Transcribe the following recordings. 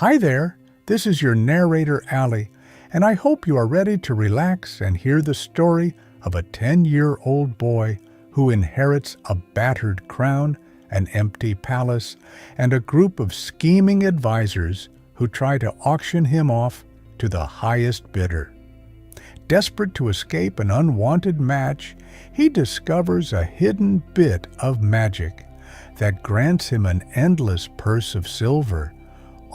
Hi there, this is your narrator Allie, and I hope you are ready to relax and hear the story of a 10-year-old boy who inherits a battered crown, an empty palace, and a group of scheming advisors who try to auction him off to the highest bidder. Desperate to escape an unwanted match, he discovers a hidden bit of magic that grants him an endless purse of silver,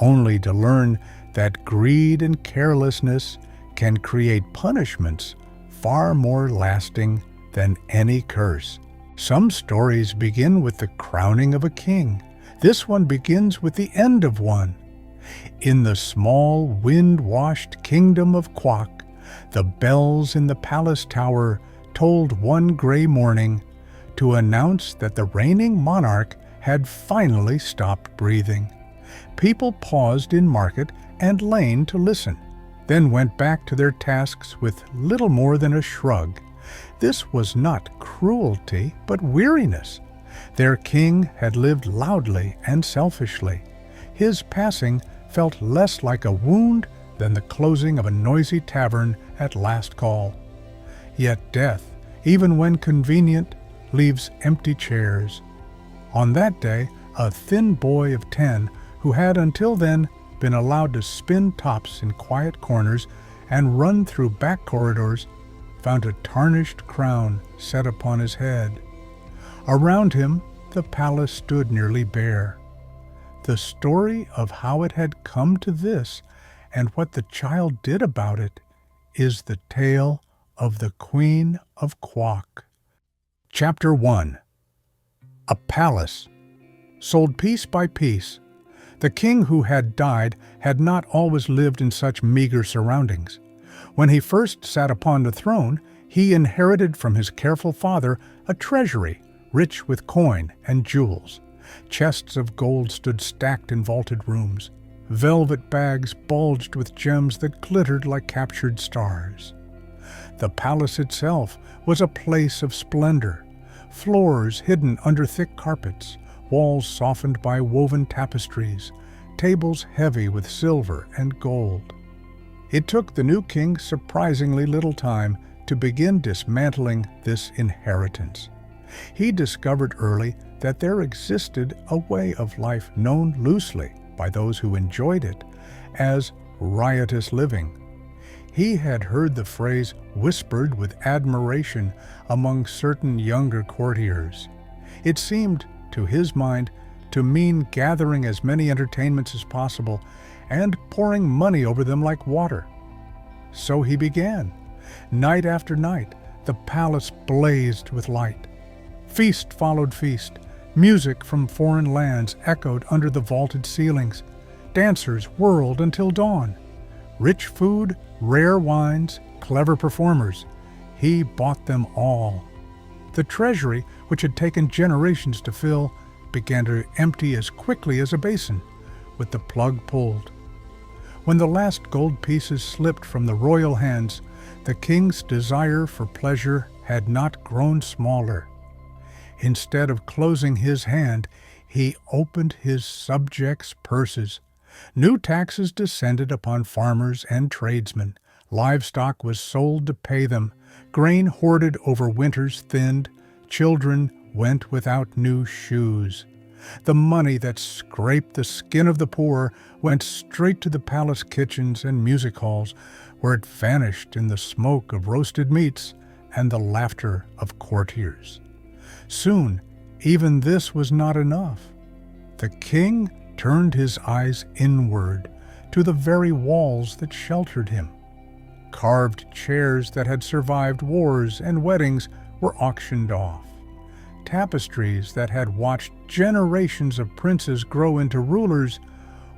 only to learn that greed and carelessness can create punishments far more lasting than any curse. Some stories begin with the crowning of a king. This one begins with the end of one. In the small, wind-washed kingdom of Quok, the bells in the palace tower tolled one gray morning to announce that the reigning monarch had finally stopped breathing. People paused in market and lane to listen, then went back to their tasks with little more than a shrug. This was not cruelty, but weariness. Their king had lived loudly and selfishly. His passing felt less like a wound than the closing of a noisy tavern at last call. Yet death, even when convenient, leaves empty chairs. On that day, a thin boy of 10, who had until then been allowed to spin tops in quiet corners and run through back corridors, found a tarnished crown set upon his head. Around him, the palace stood nearly bare. The story of how it had come to this and what the child did about it is the tale of the Queen of Quok. Chapter 1. A Palace. Sold piece by piece. The king who had died had not always lived in such meager surroundings. When he first sat upon the throne, he inherited from his careful father a treasury rich with coin and jewels. Chests of gold stood stacked in vaulted rooms. Velvet bags bulged with gems that glittered like captured stars. The palace itself was a place of splendor. Floors hidden under thick carpets, walls softened by woven tapestries, tables heavy with silver and gold. It took the new king surprisingly little time to begin dismantling this inheritance. He discovered early that there existed a way of life known loosely by those who enjoyed it as riotous living. He had heard the phrase whispered with admiration among certain younger courtiers. It seemed, to his mind, to mean gathering as many entertainments as possible and pouring money over them like water. So he began. Night after night, the palace blazed with light. Feast followed feast. Music from foreign lands echoed under the vaulted ceilings. Dancers whirled until dawn. Rich food, rare wines, clever performers. He bought them all. The treasury, which had taken generations to fill, began to empty as quickly as a basin, with the plug pulled. When the last gold pieces slipped from the royal hands, the king's desire for pleasure had not grown smaller. Instead of closing his hand, he opened his subjects' purses. New taxes descended upon farmers and tradesmen. Livestock was sold to pay them. Grain hoarded over winters thinned. Children went without new shoes. The money that scraped the skin of the poor went straight to the palace kitchens and music halls, where it vanished in the smoke of roasted meats and the laughter of courtiers. Soon, even this was not enough. The king turned his eyes inward to the very walls that sheltered him. Carved chairs that had survived wars and weddings were auctioned off. Tapestries that had watched generations of princes grow into rulers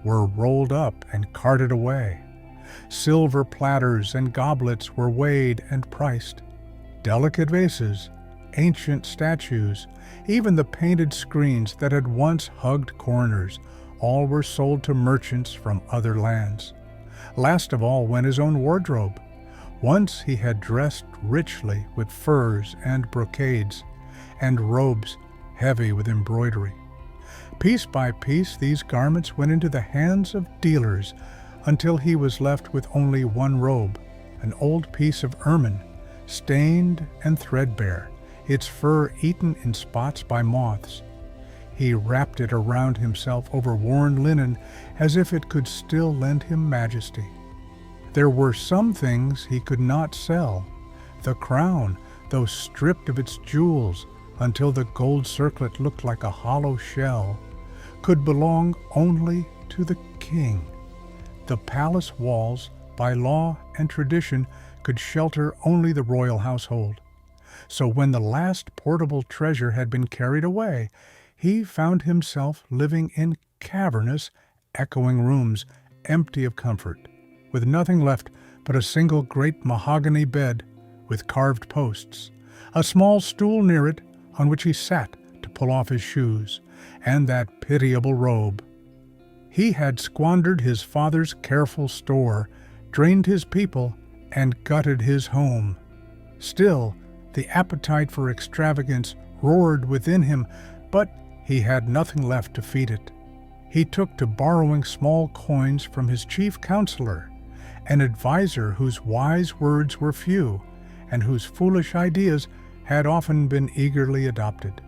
were rolled up and carted away. Silver platters and goblets were weighed and priced. Delicate vases, ancient statues, even the painted screens that had once hugged corners, all were sold to merchants from other lands. Last of all went his own wardrobe. Once he had dressed richly with furs and brocades, and robes heavy with embroidery. Piece by piece, these garments went into the hands of dealers until he was left with only one robe, an old piece of ermine, stained and threadbare, its fur eaten in spots by moths. He wrapped it around himself over worn linen as if it could still lend him majesty. There were some things he could not sell. The crown, though stripped of its jewels until the gold circlet looked like a hollow shell, could belong only to the king. The palace walls, by law and tradition, could shelter only the royal household. So when the last portable treasure had been carried away, he found himself living in cavernous, echoing rooms, empty of comfort, with nothing left but a single great mahogany bed with carved posts, a small stool near it on which he sat to pull off his shoes, and that pitiable robe. He had squandered his father's careful store, drained his people, and gutted his home. Still, the appetite for extravagance roared within him, but he had nothing left to feed it. He took to borrowing small coins from his chief counselor, an adviser whose wise words were few, and whose foolish ideas had often been eagerly adopted.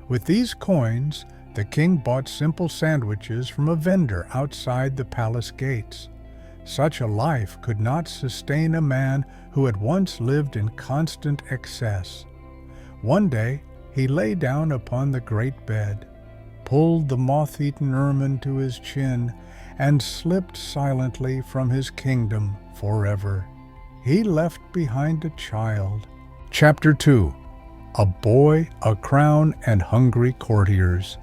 With these coins, the king bought simple sandwiches from a vendor outside the palace gates. Such a life could not sustain a man who had once lived in constant excess. One day he lay down upon the great bed, pulled the moth-eaten ermine to his chin, and slipped silently from his kingdom forever. He left behind a child. Chapter 2. A Boy, a Crown, and Hungry Courtiers.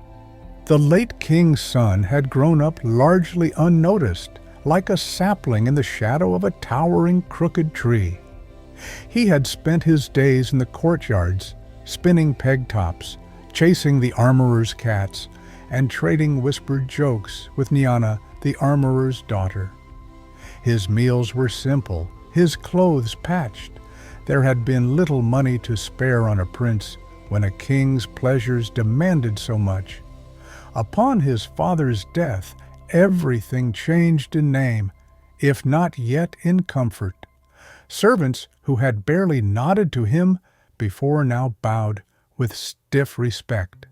The late king's son had grown up largely unnoticed, like a sapling in the shadow of a towering crooked tree. He had spent his days in the courtyards, spinning peg tops, chasing the armorer's cats, and trading whispered jokes with Niana, the armorer's daughter. His meals were simple, his clothes patched. There had been little money to spare on a prince when a king's pleasures demanded so much. Upon his father's death, everything changed in name, if not yet in comfort. Servants who had barely nodded to him before now bowed with stiff respect.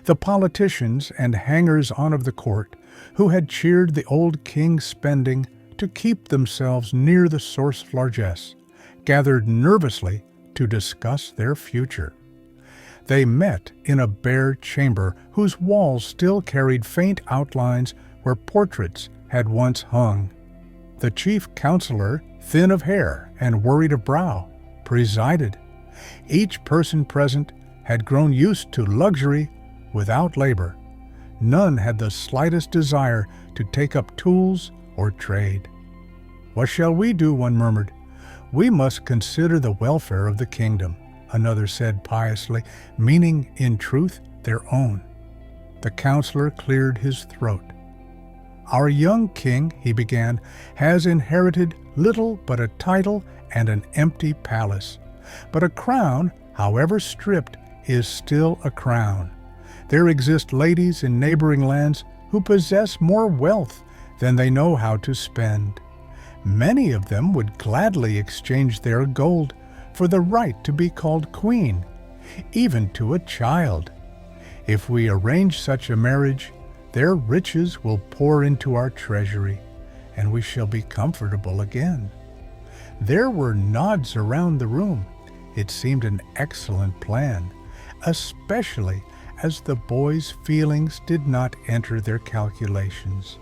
The politicians and hangers-on of the court, who had cheered the old king's spending to keep themselves near the source of largesse, gathered nervously to discuss their future. They met in a bare chamber whose walls still carried faint outlines where portraits had once hung. The chief counselor, thin of hair and worried of brow, presided. Each person present had grown used to luxury without labor. None had the slightest desire to take up tools or trade. "What shall we do?" one murmured. "We must consider the welfare of the kingdom," another said piously, meaning in truth their own. The counselor cleared his throat. "Our young king," he began, "has inherited little but a title and an empty palace. But a crown, however stripped, is still a crown. There exist ladies in neighboring lands who possess more wealth than they know how to spend. Many of them would gladly exchange their gold for the right to be called queen, even to a child. If we arrange such a marriage, their riches will pour into our treasury, and we shall be comfortable again." There were nods around the room. It seemed an excellent plan, especially as the boy's feelings did not enter their calculations.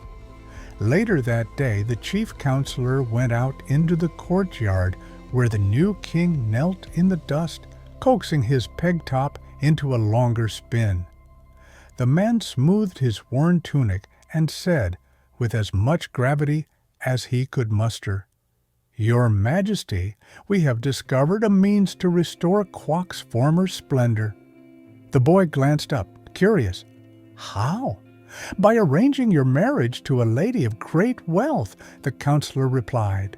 Later that day, the chief counselor went out into the courtyard where the new king knelt in the dust, coaxing his peg top into a longer spin. The man smoothed his worn tunic and said, with as much gravity as he could muster, "Your Majesty, we have discovered a means to restore Quok's former splendor." The boy glanced up, curious. "How?" "By arranging your marriage to a lady of great wealth," the counselor replied.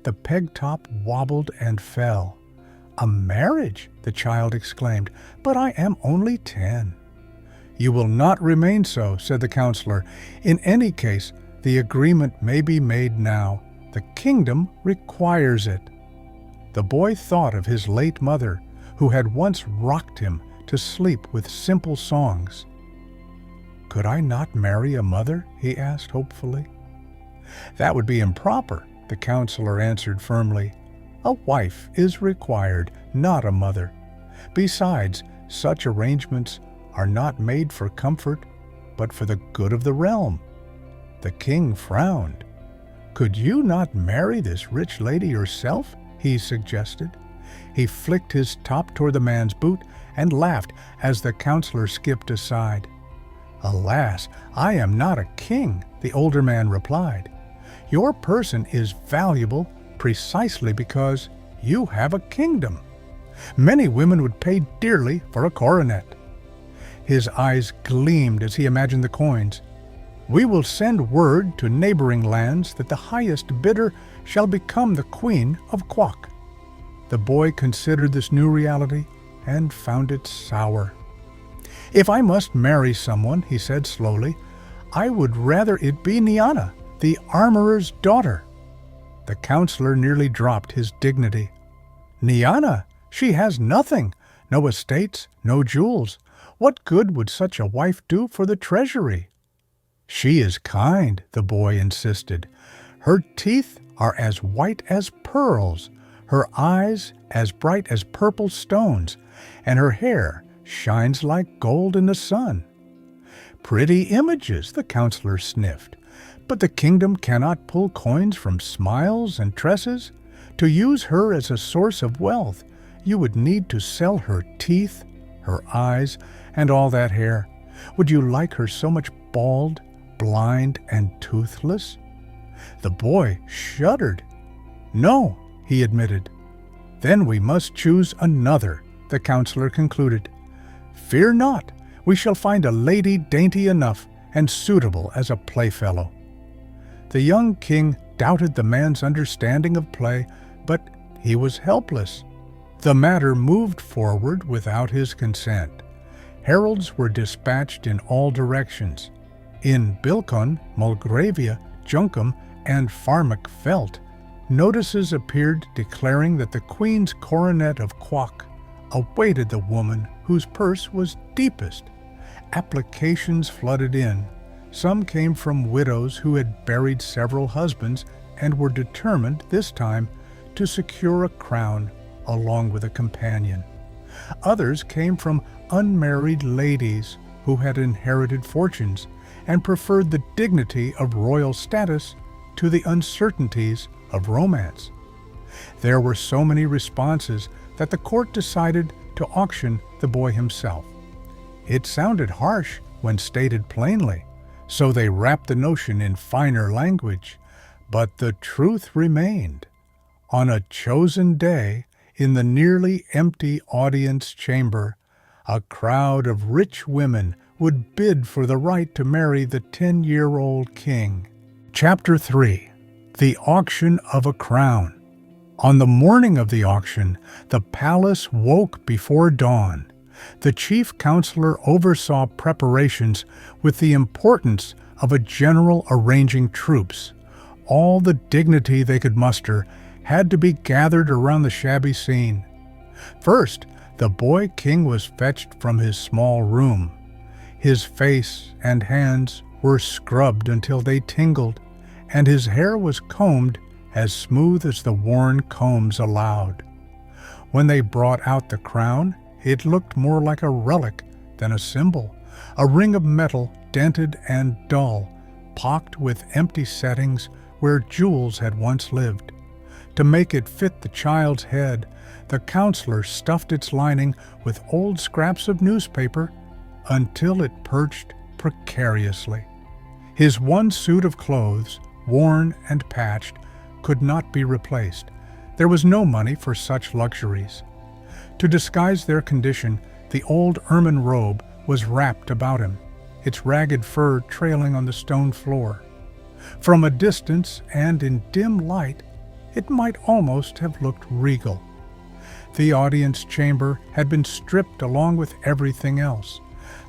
The peg top wobbled and fell. "A marriage?" the child exclaimed. "But I am only 10. "You will not remain so," said the counselor. "In any case, the agreement may be made now. The kingdom requires it." The boy thought of his late mother, who had once rocked him to sleep with simple songs. "Could I not marry a mother?" he asked hopefully. "That would be improper," the counselor answered firmly. "A wife is required, not a mother. Besides, such arrangements are not made for comfort, but for the good of the realm." The king frowned. "Could you not marry this rich lady yourself?" he suggested. He flicked his top toward the man's boot and laughed as the counselor skipped aside. "Alas, I am not a king," the older man replied. "Your person is valuable precisely because you have a kingdom. Many women would pay dearly for a coronet." His eyes gleamed as he imagined the coins. "We will send word to neighboring lands that the highest bidder shall become the Queen of Quok." The boy considered this new reality and found it sour. "If I must marry someone," he said slowly, "I would rather it be Niana, the armorer's daughter." The counselor nearly dropped his dignity. "Niana? She has nothing, no estates, no jewels. What good would such a wife do for the treasury?" "She is kind," the boy insisted. "Her teeth are as white as pearls, her eyes as bright as purple stones, and her hair shines like gold in the sun." "Pretty images," the counselor sniffed. "But the kingdom cannot pull coins from smiles and tresses. To use her as a source of wealth, you would need to sell her teeth, her eyes, and all that hair. Would you like her so much bald, blind, and toothless?" The boy shuddered. "No," he admitted. "Then we must choose another," the counselor concluded. "Fear not, we shall find a lady dainty enough and suitable as a playfellow." The young king doubted the man's understanding of play, but he was helpless. The matter moved forward without his consent. Heralds were dispatched in all directions. In Bilkon, Mulgravia, Junkum, and Farmak Veld, notices appeared declaring that the Queen's coronet of Quok awaited the woman whose purse was deepest. Applications flooded in. Some came from widows who had buried several husbands and were determined, this time, to secure a crown along with a companion. Others came from unmarried ladies who had inherited fortunes and preferred the dignity of royal status to the uncertainties of romance. There were so many responses that the court decided to auction the boy himself. It sounded harsh when stated plainly, so they wrapped the notion in finer language, but the truth remained. On a chosen day, in the nearly empty audience chamber, a crowd of rich women would bid for the right to marry the 10-year-old king. Chapter 3. The Auction of a Crown. On the morning of the auction, the palace woke before dawn. The chief counselor oversaw preparations with the importance of a general arranging troops. All the dignity they could muster had to be gathered around the shabby scene. First, the boy king was fetched from his small room. His face and hands were scrubbed until they tingled, and his hair was combed as smooth as the worn combs allowed. When they brought out the crown, it looked more like a relic than a symbol, a ring of metal dented and dull, pocked with empty settings where jewels had once lived. To make it fit the child's head, the counselor stuffed its lining with old scraps of newspaper until it perched precariously. His one suit of clothes, worn and patched, could not be replaced. There was no money for such luxuries. To disguise their condition, the old ermine robe was wrapped about him, its ragged fur trailing on the stone floor. From a distance and in dim light, it might almost have looked regal. The audience chamber had been stripped along with everything else.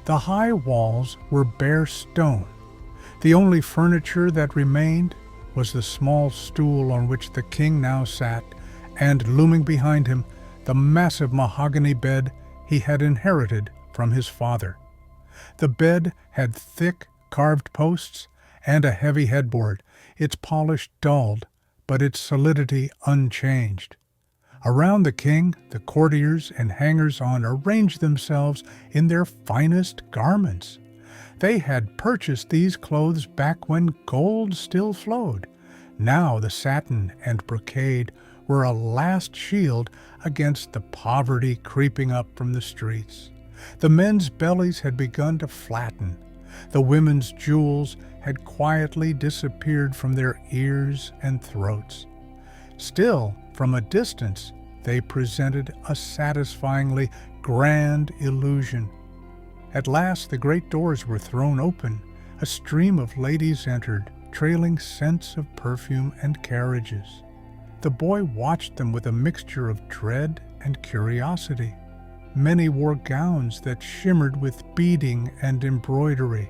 The high walls were bare stone. The only furniture that remained was the small stool on which the king now sat, and looming behind him, the massive mahogany bed he had inherited from his father. The bed had thick, carved posts and a heavy headboard, its polish dulled, but its solidity unchanged. Around the king, the courtiers and hangers-on arranged themselves in their finest garments. They had purchased these clothes back when gold still flowed. Now the satin and brocade were a last shield against the poverty creeping up from the streets. The men's bellies had begun to flatten. The women's jewels had quietly disappeared from their ears and throats. Still, from a distance, they presented a satisfyingly grand illusion. At last the great doors were thrown open. A stream of ladies entered, trailing scents of perfume and carriages. The boy watched them with a mixture of dread and curiosity. Many wore gowns that shimmered with beading and embroidery.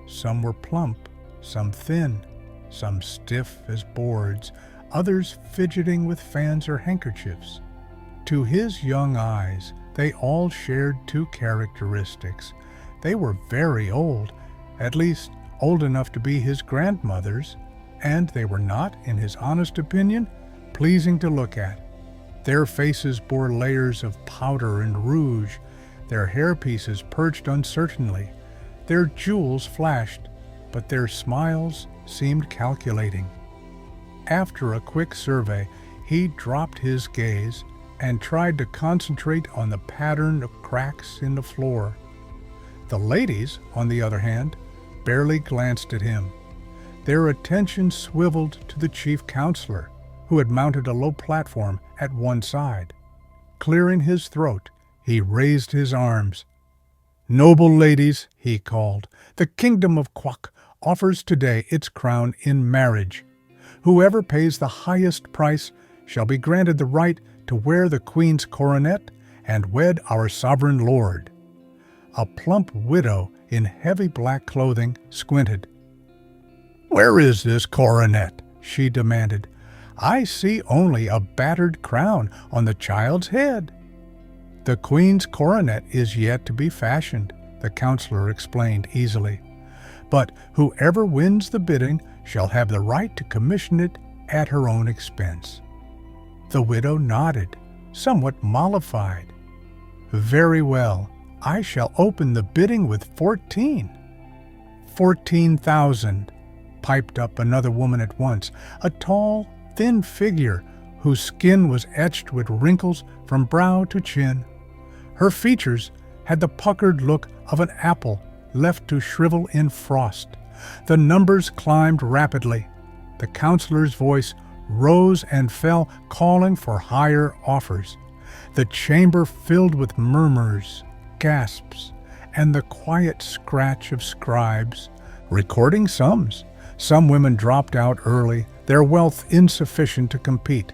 Some were plump, some thin, some stiff as boards, others fidgeting with fans or handkerchiefs. To his young eyes, they all shared two characteristics. They were very old, at least old enough to be his grandmothers, and they were not, in his honest opinion, pleasing to look at. Their faces bore layers of powder and rouge, their hairpieces perched uncertainly, their jewels flashed, but their smiles seemed calculating. After a quick survey, he dropped his gaze and tried to concentrate on the pattern of cracks in the floor. The ladies, on the other hand, barely glanced at him. Their attention swiveled to the chief counselor, who had mounted a low platform at one side. Clearing his throat, he raised his arms. "Noble ladies," he called, "the kingdom of Quok offers today its crown in marriage. Whoever pays the highest price shall be granted the right to wear the queen's coronet and wed our sovereign lord." A plump widow in heavy black clothing squinted. "Where is this coronet?" she demanded. "I see only a battered crown on the child's head." "The queen's coronet is yet to be fashioned," the counselor explained easily. "But whoever wins the bidding shall have the right to commission it at her own expense." The widow nodded, somewhat mollified. "Very well. I shall open the bidding with 14. 14,000, piped up another woman at once, a tall, thin figure whose skin was etched with wrinkles from brow to chin. Her features had the puckered look of an apple left to shrivel in frost. The numbers climbed rapidly. The counselor's voice rose and fell, calling for higher offers. The chamber filled with murmurs, gasps, and the quiet scratch of scribes, recording sums. Some women dropped out early, their wealth insufficient to compete.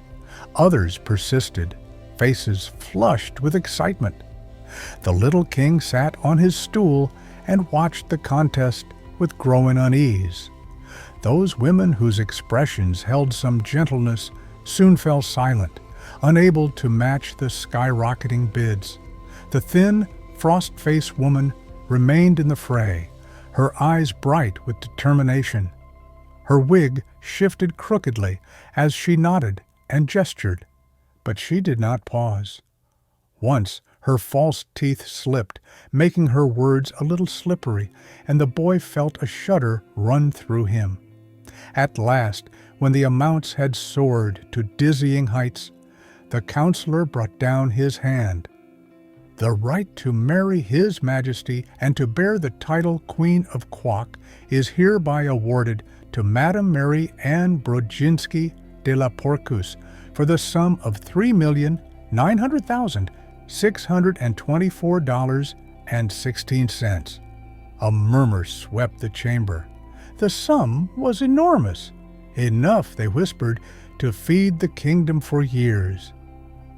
Others persisted, faces flushed with excitement. The little king sat on his stool and watched the contest with growing unease. Those women whose expressions held some gentleness soon fell silent, unable to match the skyrocketing bids. The thin, frost-faced woman remained in the fray, her eyes bright with determination. Her wig shifted crookedly as she nodded and gestured, but she did not pause. Once her false teeth slipped, making her words a little slippery, and the boy felt a shudder run through him. At last, when the amounts had soared to dizzying heights, the counselor brought down his hand. "The right to marry His Majesty and to bear the title Queen of Quok is hereby awarded to Madame Mary Anne Brodzinski de la Porcus for the sum of $3,900,624.16. A murmur swept the chamber. The sum was enormous. Enough, they whispered, to feed the kingdom for years.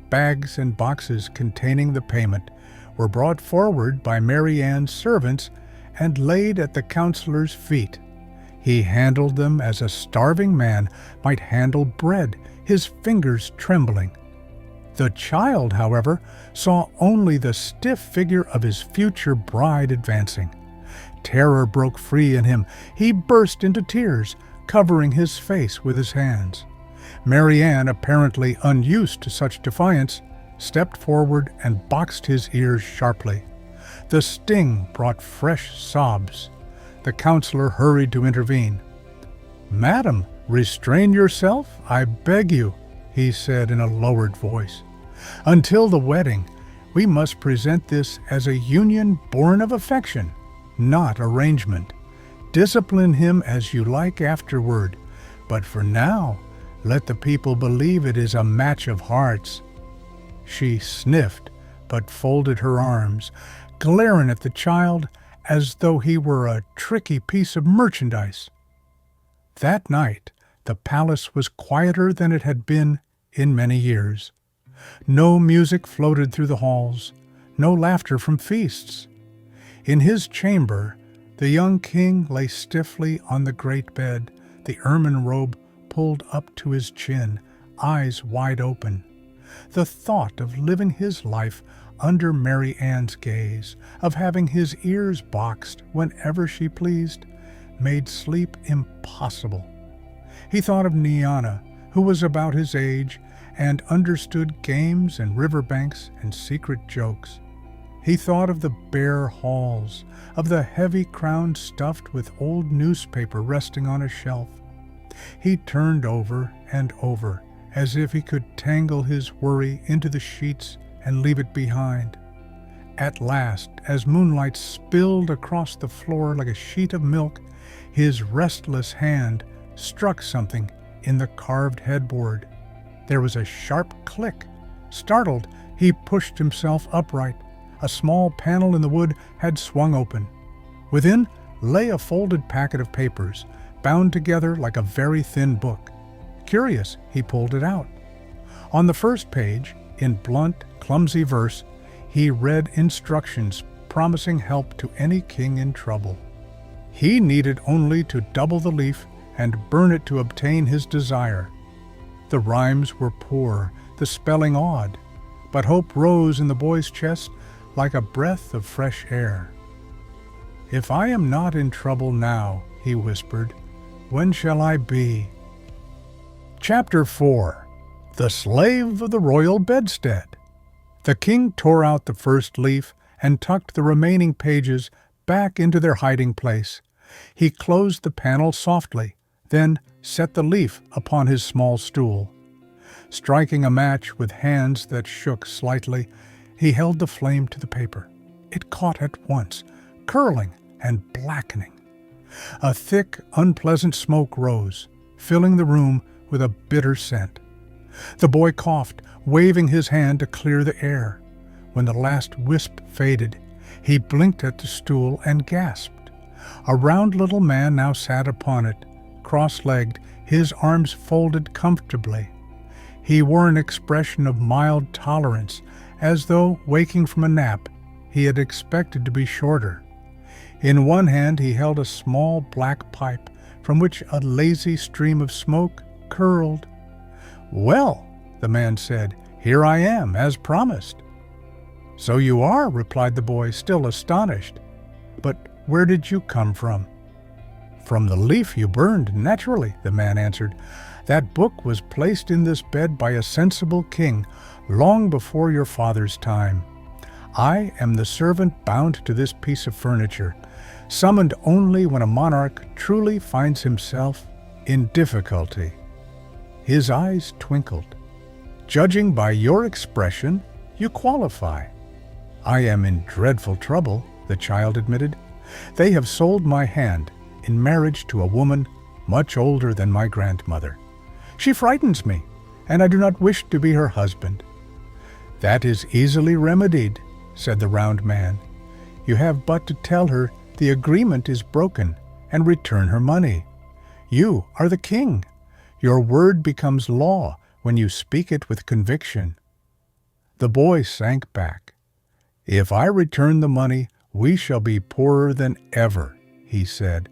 Bags and boxes containing the payment were brought forward by Mary Ann's servants and laid at the counselor's feet. He handled them as a starving man might handle bread, his fingers trembling. The child, however, saw only the stiff figure of his future bride advancing. Terror broke free in him. He burst into tears, covering his face with his hands. Mary Ann, apparently unused to such defiance, stepped forward and boxed his ears sharply. The sting brought fresh sobs. The counselor hurried to intervene. "Madam, restrain yourself, I beg you," he said in a lowered voice. "Until the wedding, we must present this as a union born of affection, not arrangement. Discipline him as you like afterward, but for now, let the people believe it is a match of hearts." She sniffed, but folded her arms, glaring at the child as though he were a tricky piece of merchandise. That night, the palace was quieter than it had been in many years. No music floated through the halls, no laughter from feasts. In his chamber, the young king lay stiffly on the great bed, the ermine robe pulled up to his chin, eyes wide open. The thought of living his life under Mary Ann's gaze, of having his ears boxed whenever she pleased, made sleep impossible. He thought of Niana, who was about his age and understood games and riverbanks and secret jokes. He thought of the bare halls, of the heavy crown stuffed with old newspaper resting on a shelf. He turned over and over, as if he could tangle his worry into the sheets and leave it behind. At last, as moonlight spilled across the floor like a sheet of milk, his restless hand struck something in the carved headboard. There was a sharp click. Startled, he pushed himself upright. A small panel in the wood had swung open. Within lay a folded packet of papers, bound together like a very thin book. Curious, he pulled it out. On the first page, in blunt, clumsy verse, he read instructions promising help to any king in trouble. He needed only to double the leaf and burn it to obtain his desire. The rhymes were poor, the spelling odd, but hope rose in the boy's chest like a breath of fresh air. "If I am not in trouble now," he whispered, "when shall I be?" Chapter 4. The Slave of the Royal Bedstead. The king tore out the first leaf and tucked the remaining pages back into their hiding place. He closed the panel softly, then set the leaf upon his small stool. Striking a match with hands that shook slightly, he held the flame to the paper. It caught at once, curling and blackening. A thick, unpleasant smoke rose, filling the room with a bitter scent. The boy coughed, waving his hand to clear the air. When the last wisp faded, he blinked at the stool and gasped. A round little man now sat upon it, cross-legged, his arms folded comfortably. He wore an expression of mild tolerance, as though, waking from a nap, he had expected to be shorter. In one hand he held a small black pipe, from which a lazy stream of smoke curled. "Well," the man said, "here I am, as promised." "So you are," replied the boy, still astonished. "But where did you come from?" "From the leaf you burned, naturally," the man answered. "That book was placed in this bed by a sensible king long before your father's time. I am the servant bound to this piece of furniture, summoned only when a monarch truly finds himself in difficulty." His eyes twinkled. "Judging by your expression, you qualify." "I am in dreadful trouble," the child admitted. "They have sold my hand in marriage to a woman much older than my grandmother. She frightens me, and I do not wish to be her husband." "That is easily remedied," said the round man. "You have but to tell her the agreement is broken and return her money. You are the king. Your word becomes law when you speak it with conviction." The boy sank back. "If I return the money, we shall be poorer than ever," he said.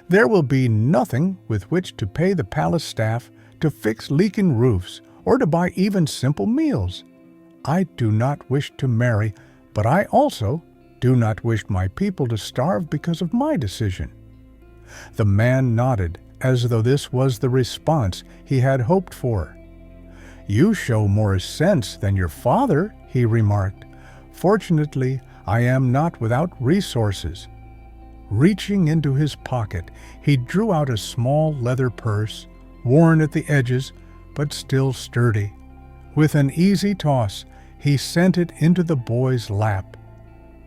"There will be nothing with which to pay the palace staff, to fix leaking roofs, or to buy even simple meals. I do not wish to marry, but I also do not wish my people to starve because of my decision." The man nodded, as though this was the response he had hoped for. "You show more sense than your father," he remarked. "Fortunately, I am not without resources." Reaching into his pocket, he drew out a small leather purse, worn at the edges, but still sturdy. With an easy toss, he sent it into the boy's lap.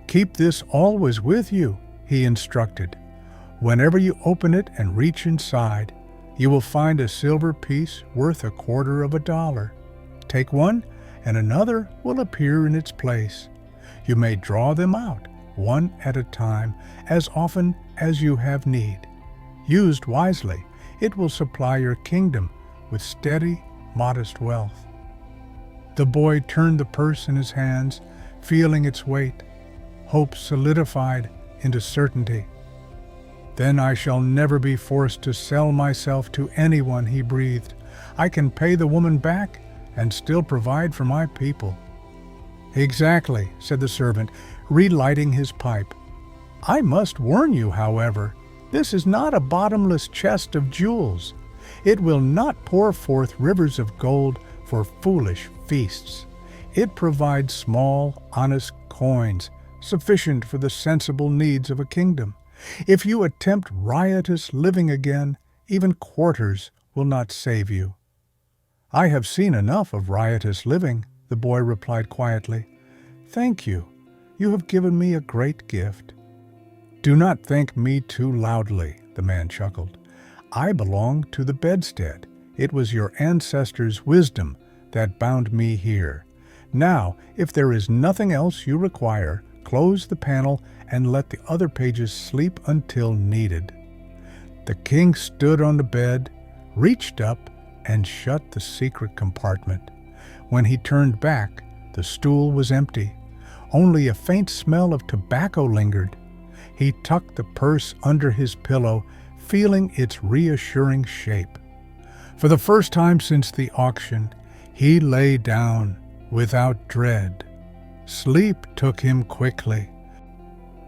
"Keep this always with you," he instructed. "Whenever you open it and reach inside, you will find a silver piece worth $0.25. Take one, and another will appear in its place. You may draw them out, one at a time, as often as you have need. Used wisely, it will supply your kingdom with steady, modest wealth." The boy turned the purse in his hands, feeling its weight. Hope solidified into certainty. "Then I shall never be forced to sell myself to anyone," he breathed. "I can pay the woman back and still provide for my people." "Exactly," said the servant, relighting his pipe. "I must warn you, however, this is not a bottomless chest of jewels. It will not pour forth rivers of gold for foolish feasts. It provides small, honest coins, sufficient for the sensible needs of a kingdom. If you attempt riotous living again, even quarters will not save you." "I have seen enough of riotous living," the boy replied quietly. "Thank you. You have given me a great gift." "Do not thank me too loudly," the man chuckled. "I belong to the bedstead. It was your ancestors' wisdom that bound me here. Now, if there is nothing else you require, close the panel and let the other pages sleep until needed." The king stood on the bed, reached up, and shut the secret compartment. When he turned back, the stool was empty. Only a faint smell of tobacco lingered. He tucked the purse under his pillow, feeling its reassuring shape. For the first time since the auction, he lay down without dread. Sleep took him quickly.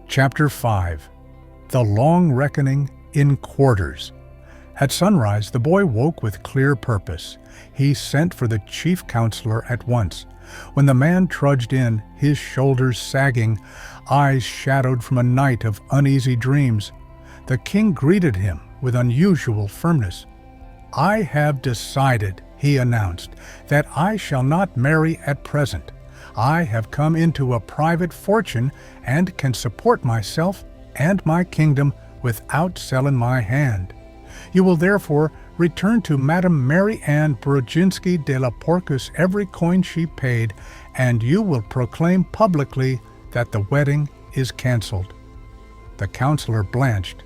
Chapter 5. The Long Reckoning in Quarters. At sunrise, the boy woke with clear purpose. He sent for the chief counselor at once. When the man trudged in, his shoulders sagging, eyes shadowed from a night of uneasy dreams, the king greeted him with unusual firmness. "I have decided," he announced, "that I shall not marry at present. I have come into a private fortune and can support myself and my kingdom without selling my hand. You will therefore return to Madame Mary Ann Brzezinski de la Porcus every coin she paid, and you will proclaim publicly that the wedding is cancelled." The counselor blanched.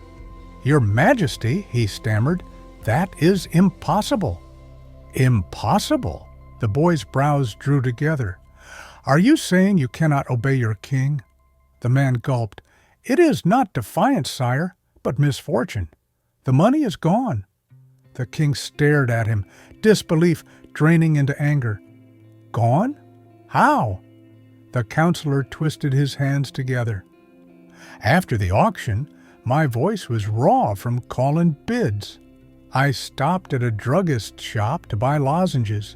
"Your Majesty," he stammered, "that is impossible." "Impossible?" The boy's brows drew together. "Are you saying you cannot obey your king?" The man gulped. "It is not defiance, sire, but misfortune. The money is gone." The king stared at him, disbelief draining into anger. "Gone? How?" The counselor twisted his hands together. "After the auction, my voice was raw from calling bids. I stopped at a druggist's shop to buy lozenges.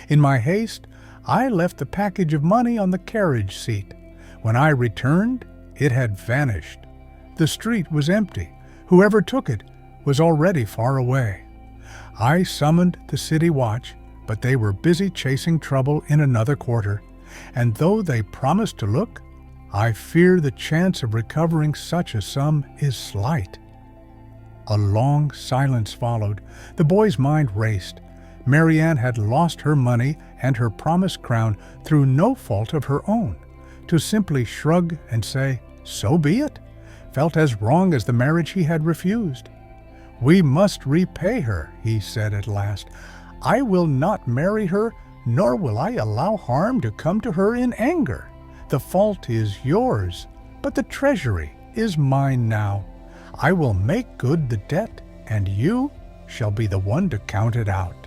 In my haste, I left the package of money on the carriage seat. When I returned, it had vanished. The street was empty. Whoever took it was already far away. I summoned the city watch, but they were busy chasing trouble in another quarter, and though they promised to look, I fear the chance of recovering such a sum is slight." A long silence followed. The boy's mind raced. Mary Ann had lost her money and her promised crown through no fault of her own. To simply shrug and say, "So be it," felt as wrong as the marriage he had refused. "We must repay her," he said at last. "I will not marry her, nor will I allow harm to come to her in anger. The fault is yours, but the treasury is mine now. I will make good the debt, and you shall be the one to count it out."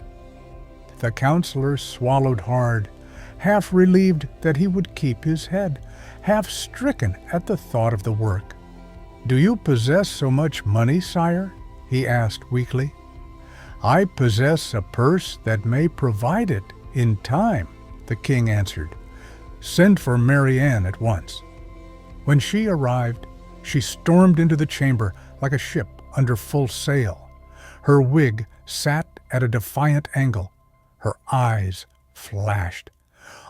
The counselor swallowed hard, half relieved that he would keep his head, half stricken at the thought of the work. "Do you possess so much money, sire?" he asked weakly. "I possess a purse that may provide it in time," the king answered. "Send for Mary Ann at once." When she arrived, she stormed into the chamber like a ship under full sail. Her wig sat at a defiant angle. Her eyes flashed.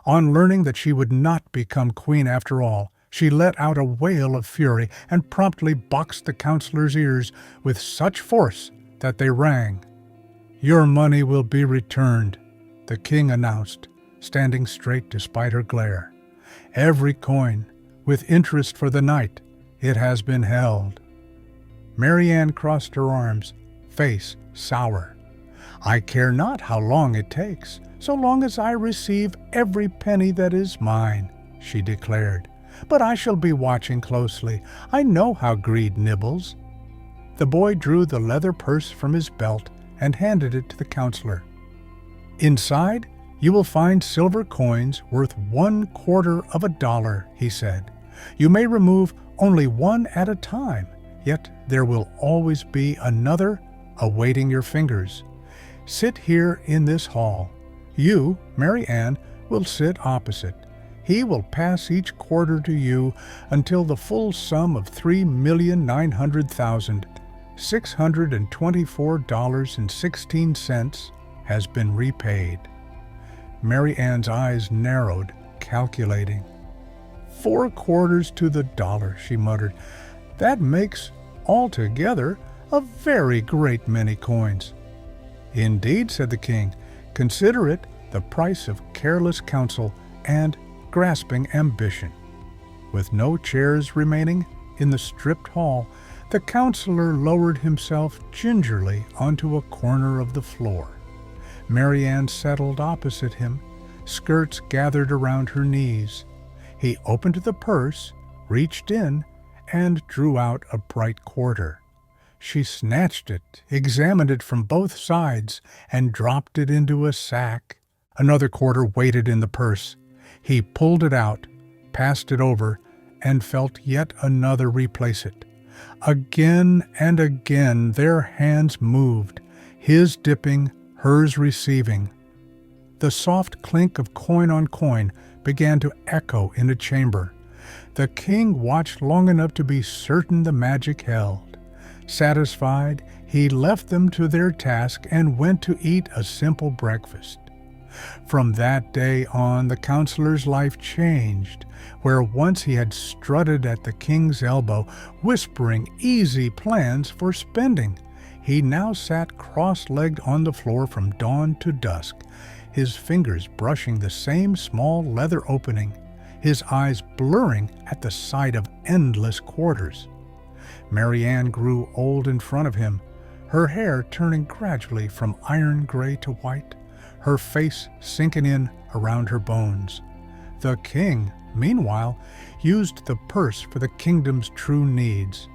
On learning that she would not become queen after all, she let out a wail of fury and promptly boxed the counselor's ears with such force that they rang. "Your money will be returned," the king announced, standing straight despite her glare. "Every coin, with interest for the night, it has been held." Mary Ann crossed her arms, face sour. "I care not how long it takes, so long as I receive every penny that is mine," she declared. "But I shall be watching closely. I know how greed nibbles." The boy drew the leather purse from his belt and handed it to the counselor. "Inside, you will find silver coins worth $0.25, he said. "You may remove only one at a time, yet there will always be another awaiting your fingers. Sit here in this hall. You, Mary Ann, will sit opposite. He will pass each quarter to you until the full sum of $3,900,624.16 has been repaid." Mary Ann's eyes narrowed, calculating. 4 quarters to the dollar, she muttered. "That makes, altogether, a very great many coins." "Indeed," said the king, "consider it the price of careless counsel and grasping ambition." With no chairs remaining in the stripped hall, the counselor lowered himself gingerly onto a corner of the floor. Mary Ann settled opposite him, skirts gathered around her knees. He opened the purse, reached in, and drew out a bright quarter. She snatched it, examined it from both sides, and dropped it into a sack. Another quarter waited in the purse. He pulled it out, passed it over, and felt yet another replace it. Again and again their hands moved, his dipping, hers receiving. The soft clink of coin on coin began to echo in a chamber. The king watched long enough to be certain the magic held. Satisfied, he left them to their task and went to eat a simple breakfast. From that day on, the counselor's life changed. Where once he had strutted at the king's elbow, whispering easy plans for spending, he now sat cross-legged on the floor from dawn to dusk, his fingers brushing the same small leather opening, his eyes blurring at the sight of endless quarters. Mary Ann grew old in front of him, her hair turning gradually from iron gray to white, her face sinking in around her bones. The king, meanwhile, used the purse for the kingdom's true needs.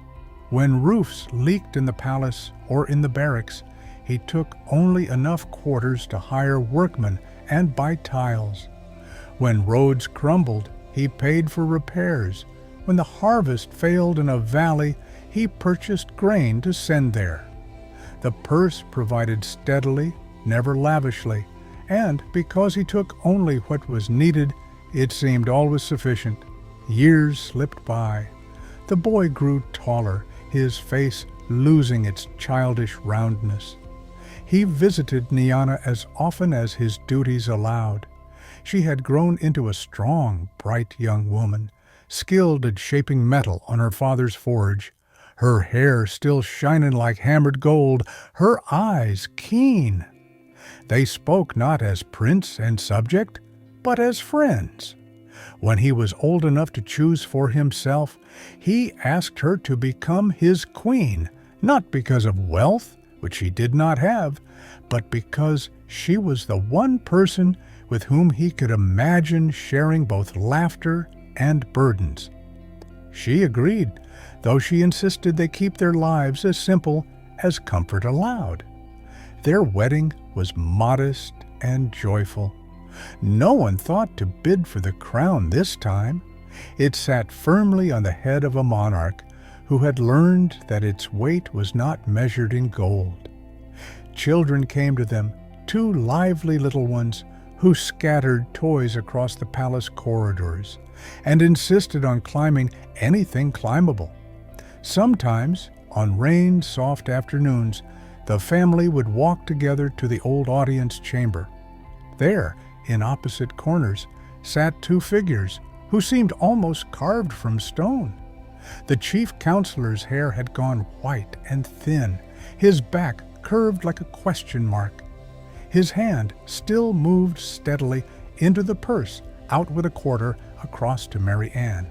When roofs leaked in the palace or in the barracks, he took only enough quarters to hire workmen and buy tiles. When roads crumbled, he paid for repairs. When the harvest failed in a valley, he purchased grain to send there. The purse provided steadily, never lavishly, and because he took only what was needed, it seemed always sufficient. Years slipped by. The boy grew taller, his face losing its childish roundness. He visited Niana as often as his duties allowed. She had grown into a strong, bright young woman, skilled at shaping metal on her father's forge, her hair still shining like hammered gold, her eyes keen. They spoke not as prince and subject, but as friends. When he was old enough to choose for himself, he asked her to become his queen, not because of wealth, which he did not have, but because she was the one person with whom he could imagine sharing both laughter and burdens. She agreed, though she insisted they keep their lives as simple as comfort allowed. Their wedding was modest and joyful. No one thought to bid for the crown this time. It sat firmly on the head of a monarch who had learned that its weight was not measured in gold. Children came to them, two lively little ones who scattered toys across the palace corridors and insisted on climbing anything climbable. Sometimes, on rain-soft afternoons, the family would walk together to the old audience chamber. There, in opposite corners, sat two figures who seemed almost carved from stone. The chief counselor's hair had gone white and thin, his back curved like a question mark. His hand still moved steadily into the purse, out with a quarter, across to Mary Ann.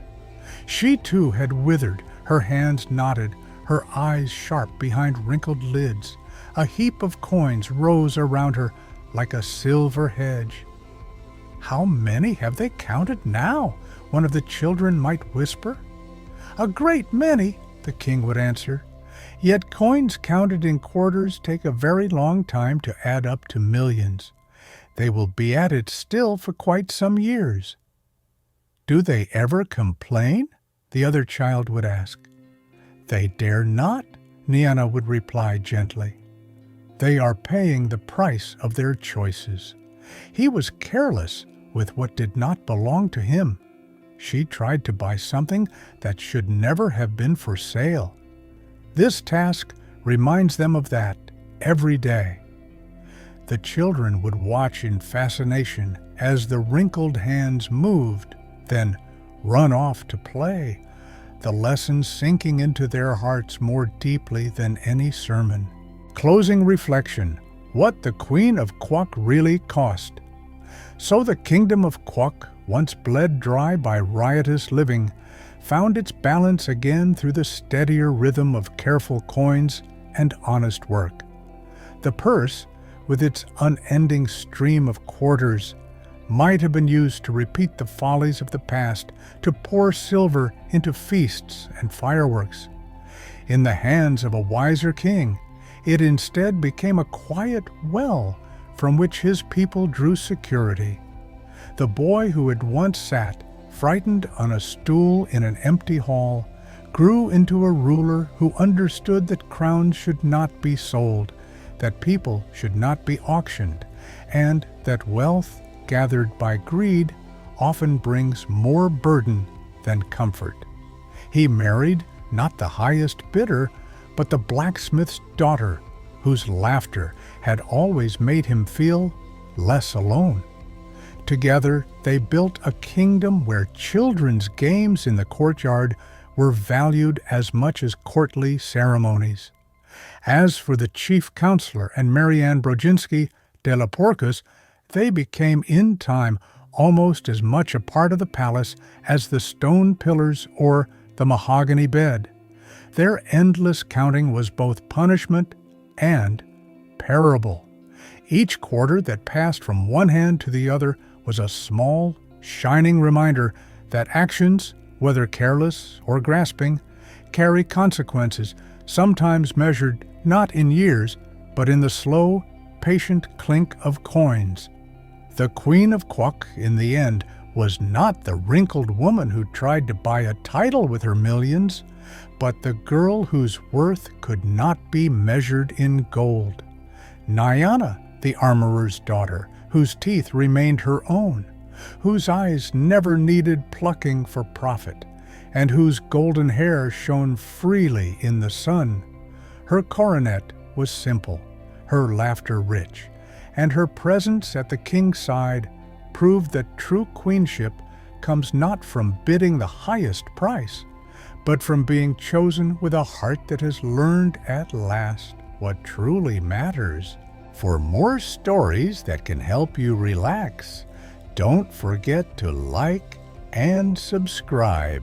She too had withered, her hands knotted, her eyes sharp behind wrinkled lids. A heap of coins rose around her like a silver hedge. "How many have they counted now?" one of the children might whisper. "A great many," the king would answer. "Yet coins counted in quarters take a very long time to add up to millions. They will be at it still for quite some years." "Do they ever complain?" the other child would ask. "They dare not," Niana would reply gently. "They are paying the price of their choices. He was careless with what did not belong to him. She tried to buy something that should never have been for sale. This task reminds them of that every day." The children would watch in fascination as the wrinkled hands moved, then run off to play, the lesson sinking into their hearts more deeply than any sermon. Closing reflection: what the Queen of Quok really cost. So the kingdom of Quok, once bled dry by riotous living, found its balance again through the steadier rhythm of careful coins and honest work. The purse, with its unending stream of quarters, might have been used to repeat the follies of the past, to pour silver into feasts and fireworks. In the hands of a wiser king, it instead became a quiet well from which his people drew security. The boy who had once sat, frightened on a stool in an empty hall, grew into a ruler who understood that crowns should not be sold, that people should not be auctioned, and that wealth gathered by greed often brings more burden than comfort. He married not the highest bidder, but the blacksmith's daughter, whose laughter had always made him feel less alone. Together they built a kingdom where children's games in the courtyard were valued as much as courtly ceremonies. As for the chief counselor and Mary Ann Brodzinski de la Porcus, they became in time almost as much a part of the palace as the stone pillars or the mahogany bed. Their endless counting was both punishment and parable. Each quarter that passed from one hand to the other was a small, shining reminder that actions, whether careless or grasping, carry consequences, sometimes measured not in years, but in the slow, patient clink of coins. The Queen of Quok, in the end, was not the wrinkled woman who tried to buy a title with her millions, but the girl whose worth could not be measured in gold. Niana, the armorer's daughter, whose teeth remained her own, whose eyes never needed plucking for profit, and whose golden hair shone freely in the sun. Her coronet was simple, her laughter rich, and her presence at the king's side proved that true queenship comes not from bidding the highest price, but from being chosen with a heart that has learned at last what truly matters. For more stories that can help you relax, don't forget to like and subscribe.